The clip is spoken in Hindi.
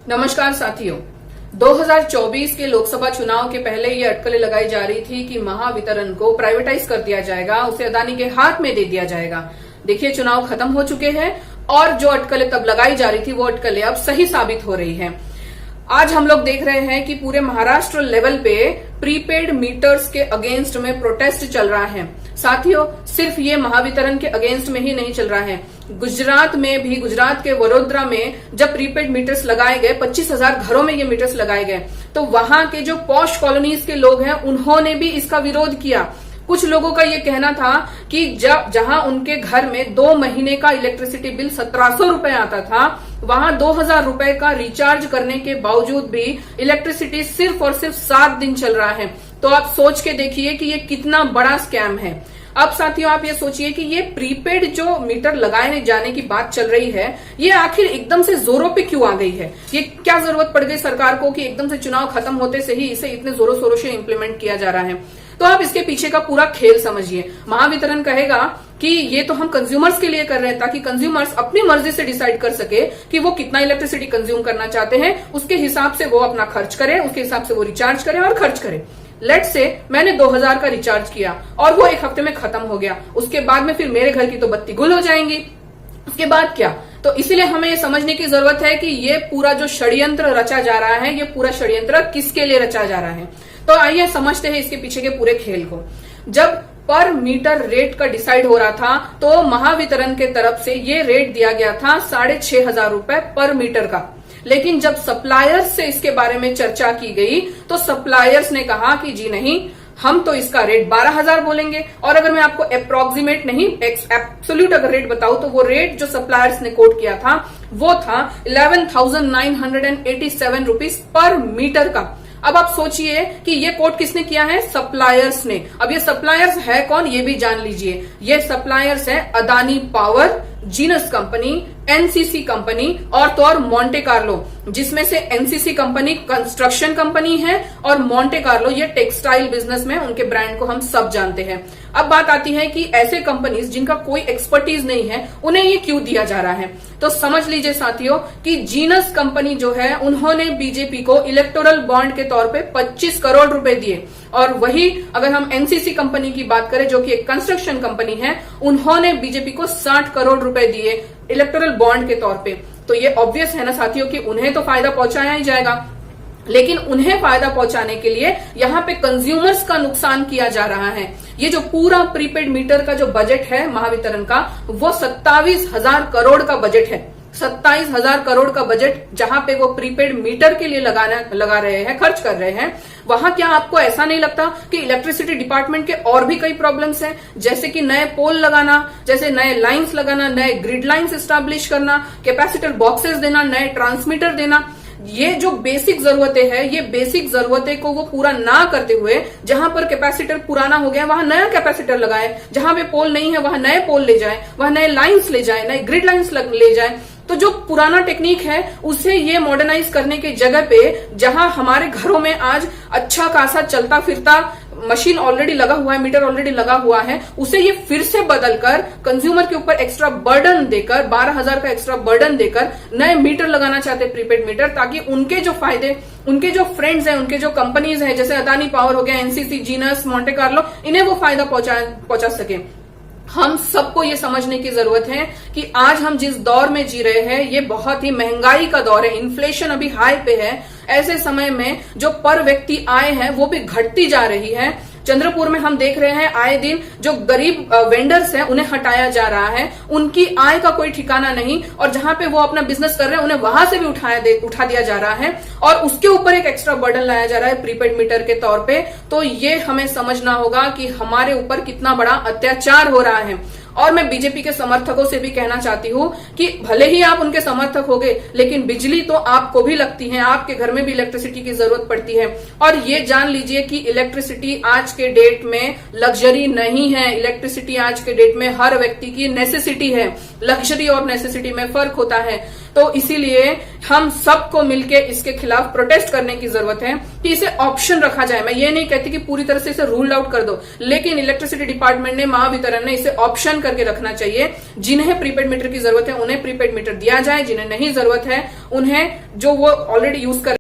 नमस्कार साथियों। 2024 के लोकसभा चुनाव के पहले ये अटकलें लगाई जा रही थी कि महावितरण को प्राइवेटाइज कर दिया जाएगा, उसे अदानी के हाथ में दे दिया जाएगा। देखिए, चुनाव खत्म हो चुके हैं और जो अटकलें तब लगाई जा रही थी वो अटकलें अब सही साबित हो रही हैं। आज हम लोग देख रहे हैं कि पूरे महाराष्ट्र लेवल पे प्रीपेड मीटर्स के अगेंस्ट में प्रोटेस्ट चल रहा है। साथियों, सिर्फ ये महावितरण के अगेंस्ट में ही नहीं चल रहा है, गुजरात में भी, गुजरात के वडोदरा में जब प्रीपेड मीटर्स लगाए गए, 25,000 घरों में ये मीटर्स लगाए गए, तो वहां के जो पॉश कॉलोनीज के लोग हैं उन्होंने भी इसका विरोध किया। कुछ लोगों का ये कहना था कि जहां उनके घर में 2 महीने का इलेक्ट्रिसिटी बिल 1700 रुपए आता था, वहां 2000 रुपए का रिचार्ज करने के बावजूद भी इलेक्ट्रिसिटी सिर्फ और सिर्फ 7 दिन चल रहा है। तो आप सोच के देखिए कि ये कितना बड़ा स्कैम है। अब साथियों, आप ये सोचिए कि ये प्रीपेड जो मीटर लगाए जाने की बात चल रही है, ये आखिर एकदम से जोरों पे क्यों आ गई है? ये क्या जरूरत पड़ गई सरकार को कि एकदम से चुनाव खत्म होते से ही इसे इतने जोरों शोरों से इम्प्लीमेंट किया जा रहा है? तो आप इसके पीछे का पूरा खेल समझिए। महावितरण कहेगा कि ये तो हम कंज्यूमर्स के लिए कर रहे हैं ताकि कंज्यूमर्स अपनी मर्जी से डिसाइड कर सके कि वो कितना इलेक्ट्रिसिटी कंज्यूम करना चाहते हैं, उसके हिसाब से वो अपना खर्च करें, उसके हिसाब से वो रिचार्ज करें और खर्च करें। लेट से मैंने 2000 का रिचार्ज किया और वो 1 हफ्ते में खत्म हो गया, उसके बाद में फिर मेरे घर की तो बत्ती गुल हो जाएंगी, उसके बाद क्या? तो इसीलिए हमें ये समझने की जरूरत है कि ये पूरा जो षड्यंत्र रचा जा रहा है, ये पूरा षड्यंत्र किसके लिए रचा जा रहा है। तो आइए समझते हैं इसके पीछे के पूरे खेल को। जब पर मीटर रेट का डिसाइड हो रहा था तो महावितरण के तरफ से ये रेट दिया गया था 6,500 रुपए पर मीटर का। लेकिन जब सप्लायर्स से इसके बारे में चर्चा की गई तो सप्लायर्स ने कहा कि जी नहीं, हम तो इसका रेट 12,000 बोलेंगे। और अगर मैं आपको अप्रोक्सीमेट नहीं, एब्सोल्यूट अगर रेट बताऊं तो वो रेट जो सप्लायर्स ने कोट किया था वो था 11,987 रुपीज पर मीटर का। अब आप सोचिए कि ये कोट किसने किया है? सप्लायर्स ने। अब ये सप्लायर्स है कौन, ये भी जान लीजिए। ये सप्लायर्स है Adani power, genus company, NCC company और तो और मोंटे कार्लो, जिसमें से एनसीसी कंपनी कंस्ट्रक्शन कंपनी है और मोंटे कार्लो ये टेक्सटाइल बिजनेस में, उनके ब्रांड को हम सब जानते हैं। अब बात आती है कि ऐसे कंपनीज जिनका कोई एक्सपर्टीज नहीं है उन्हें ये क्यों दिया जा रहा है? तो समझ लीजिए साथियों कि जीनस कंपनी जो है उन्होंने बीजेपी को इलेक्टोरल बॉन्ड के तौर पे 25 करोड़ रुपए दिए, और वही अगर हम एनसीसी कंपनी की बात करें जो कि एक कंस्ट्रक्शन कंपनी है, उन्होंने बीजेपी को 60 करोड़ रुपए दिए इलेक्टोरल बॉन्ड के तौर पे। तो ये ऑब्वियस है ना साथियों कि उन्हें तो फायदा पहुंचाया ही जाएगा, लेकिन उन्हें फायदा पहुंचाने के लिए यहाँ पे कंज्यूमर्स का नुकसान किया जा रहा है। ये जो पूरा प्रीपेड मीटर का जो बजट है महावितरण का, वो 27,000 करोड़ का बजट है। 27,000 करोड़ का बजट जहां पे वो प्रीपेड मीटर के लिए लगा रहे हैं, खर्च कर रहे हैं, वहां क्या आपको ऐसा नहीं लगता कि इलेक्ट्रिसिटी डिपार्टमेंट के और भी कई प्रॉब्लम्स हैं? जैसे कि नए पोल लगाना, जैसे नए लाइंस लगाना, नए ग्रिड लाइंस एस्टैब्लिश करना, कैपेसिटर बॉक्सेस देना, नए ट्रांसमीटर देना। ये जो बेसिक जरूरतें हैं, ये बेसिक जरूरतें को वो पूरा ना करते हुए, जहां पर कैपेसिटर पुराना हो गया वहां नया कैपेसिटर लगाए, जहां पे पोल नहीं है वहां नए पोल ले जाए, वहां नए लाइंस ले जाए, नए ग्रिड लाइंस ले जाए। तो जो पुराना टेक्निक है उसे ये मॉडर्नाइज करने की जगह पे, जहां हमारे घरों में आज अच्छा खासा चलता फिरता मशीन ऑलरेडी लगा हुआ है, मीटर ऑलरेडी लगा हुआ है, उसे ये फिर से बदलकर कंज्यूमर के ऊपर एक्स्ट्रा बर्डन देकर, 12,000 का एक्स्ट्रा बर्डन देकर नए मीटर लगाना चाहते हैं, प्रीपेड मीटर, ताकि उनके जो फायदे, उनके जो फ्रेंड्स हैं, उनके जो कंपनीज हैं, जैसे अदानी पावर हो गया, एनसीसी, जीनस, मोंटे कार्लो, इन्हें वो फायदा पहुंचा सके। हम सबको ये समझने की जरूरत है कि आज हम जिस दौर में जी रहे हैं ये बहुत ही महंगाई का दौर है, इन्फ्लेशन अभी हाई पे है। ऐसे समय में जो पर व्यक्ति आय है वो भी घटती जा रही है। चंद्रपुर में हम देख रहे हैं आए दिन जो गरीब वेंडर्स हैं उन्हें हटाया जा रहा है, उनकी आय का कोई ठिकाना नहीं, और जहां पे वो अपना बिजनेस कर रहे हैं उन्हें वहां से भी उठा दिया जा रहा है और उसके ऊपर एक एक्स्ट्रा बर्डन लाया जा रहा है प्रीपेड मीटर के तौर पे। तो ये हमें समझना होगा कि हमारे ऊपर कितना बड़ा अत्याचार हो रहा है। और मैं बीजेपी के समर्थकों से भी कहना चाहती हूं कि भले ही आप उनके समर्थक होंगे, लेकिन बिजली तो आपको भी लगती है, आपके घर में भी इलेक्ट्रिसिटी की जरूरत पड़ती है। और ये जान लीजिए कि इलेक्ट्रिसिटी आज के डेट में लग्जरी नहीं है, इलेक्ट्रिसिटी आज के डेट में हर व्यक्ति की नेसेसिटी है। लग्जरी और नेसेसिटी में फर्क होता है। तो इसीलिए हम सबको मिलके इसके खिलाफ प्रोटेस्ट करने की जरूरत है कि इसे ऑप्शन रखा जाए। मैं ये नहीं कहती कि पूरी तरह से इसे रूल आउट कर दो, लेकिन इलेक्ट्रिसिटी डिपार्टमेंट ने, महावितरण ने इसे ऑप्शन करके रखना चाहिए। जिन्हें प्रीपेड मीटर की जरूरत है उन्हें प्रीपेड मीटर दिया जाए, जिन्हें नहीं जरूरत है उन्हें जो वो ऑलरेडी यूज कर